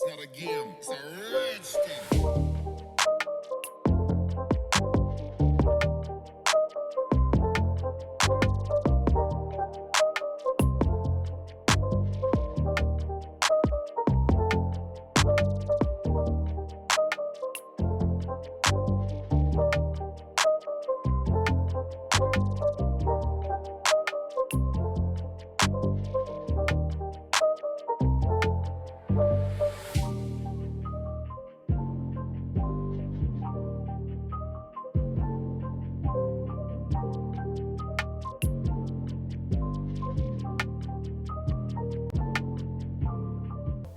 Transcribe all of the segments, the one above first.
It's not a game, it's a rich thing.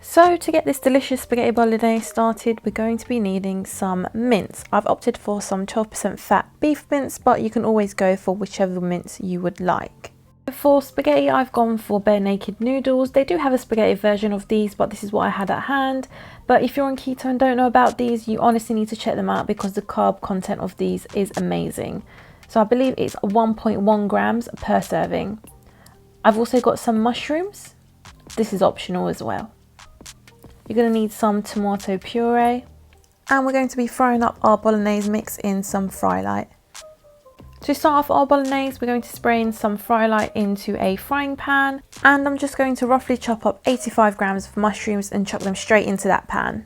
So to get this delicious spaghetti bolognese started, we're going to be needing some mince. I've opted for some 12% fat beef mince, but you can always go for whichever mince you would like. For spaghetti, I've gone for bare naked noodles. They do have a spaghetti version of these, but this is what I had at hand. But if you're on keto and don't know about these, you honestly need to check them out because the carb content of these is amazing. So I believe it's 1.1 grams per serving. I've also got some mushrooms. This is optional as well. You're going to need some tomato puree, and we're going to be frying up our bolognese mix in some fry light. To start off our bolognese, we're going to spray in some fry light into a frying pan, and I'm just going to roughly chop up 85 grams of mushrooms and chuck them straight into that pan.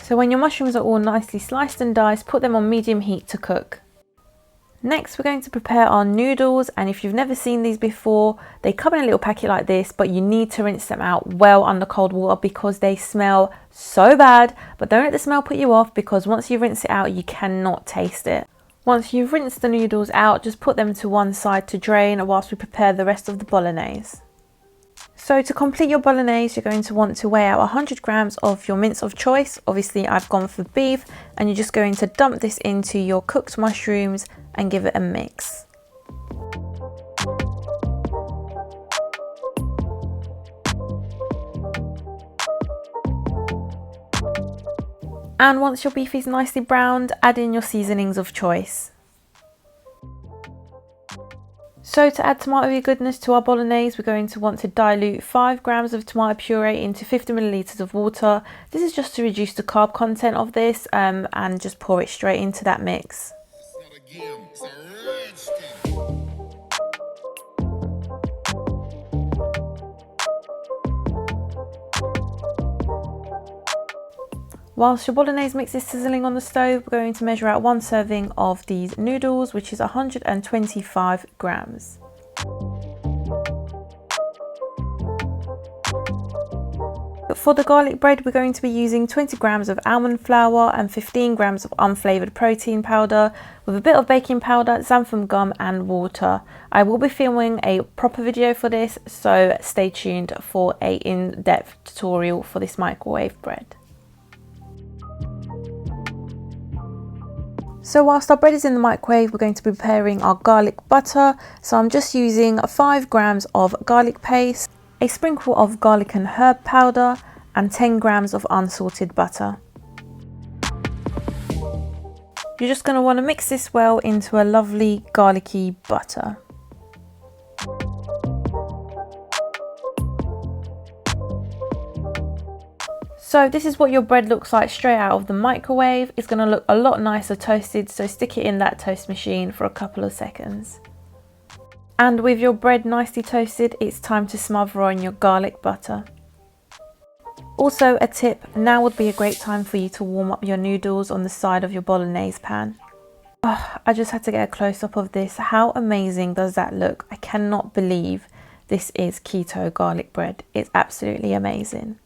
So when your mushrooms are all nicely sliced and diced, put them on medium heat to cook. Next, we're going to prepare our noodles, and if you've never seen these before, they come in a little packet like this, but you need to rinse them out well under cold water because they smell so bad. But don't let the smell put you off, because once you rinse it out, you cannot taste it. Once you've rinsed the noodles out, just put them to one side to drain whilst we prepare the rest of the bolognese. So to complete your bolognese, you're going to want to weigh out 100 grams of your mince of choice. Obviously, I've gone for beef, and you're just going to dump this into your cooked mushrooms and give it a mix. And once your beef is nicely browned, add in your seasonings of choice. So to add tomato goodness to our bolognese, we're going to want to dilute 5 grams of tomato puree into 50 milliliters of water. This is just to reduce the carb content of this, and just pour it straight into that mix. It's not a game, it's a rich thing. Whilst your bolognese mix is sizzling on the stove, we're going to measure out 1 serving of these noodles, which is 125 grams. For the garlic bread, we're going to be using 20 grams of almond flour and 15 grams of unflavoured protein powder with a bit of baking powder, xanthan gum and water. I will be filming a proper video for this, so stay tuned for an in-depth tutorial for this microwave bread. So whilst our bread is in the microwave, we're going to be preparing our garlic butter. So I'm just using 5 grams of garlic paste, a sprinkle of garlic and herb powder, and 10 grams of unsalted butter. You're just going to want to mix this well into a lovely garlicky butter. So this is what your bread looks like straight out of the microwave. It's going to look a lot nicer toasted, so stick it in that toast machine for a couple of seconds. And with your bread nicely toasted, it's time to smother on your garlic butter. Also a tip, now would be a great time for you to warm up your noodles on the side of your bolognese pan. Oh, I just had to get a close-up of this. How amazing does that look? I cannot believe this is keto garlic bread. It's absolutely amazing.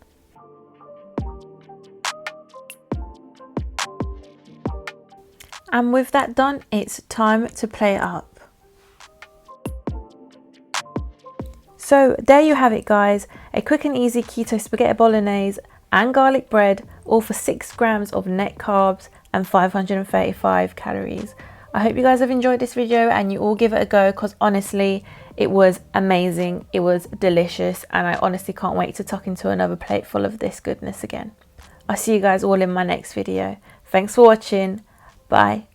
And with that done, it's time to plate it up. So there you have it, guys, a quick and easy keto spaghetti bolognese and garlic bread, all for 6 grams of net carbs and 535 calories. I hope you guys have enjoyed this video and you all give it a go, because honestly, it was amazing, it was delicious, and I honestly can't wait to tuck into another plate full of this goodness again. I'll see you guys all in my next video. Thanks for watching. Bye.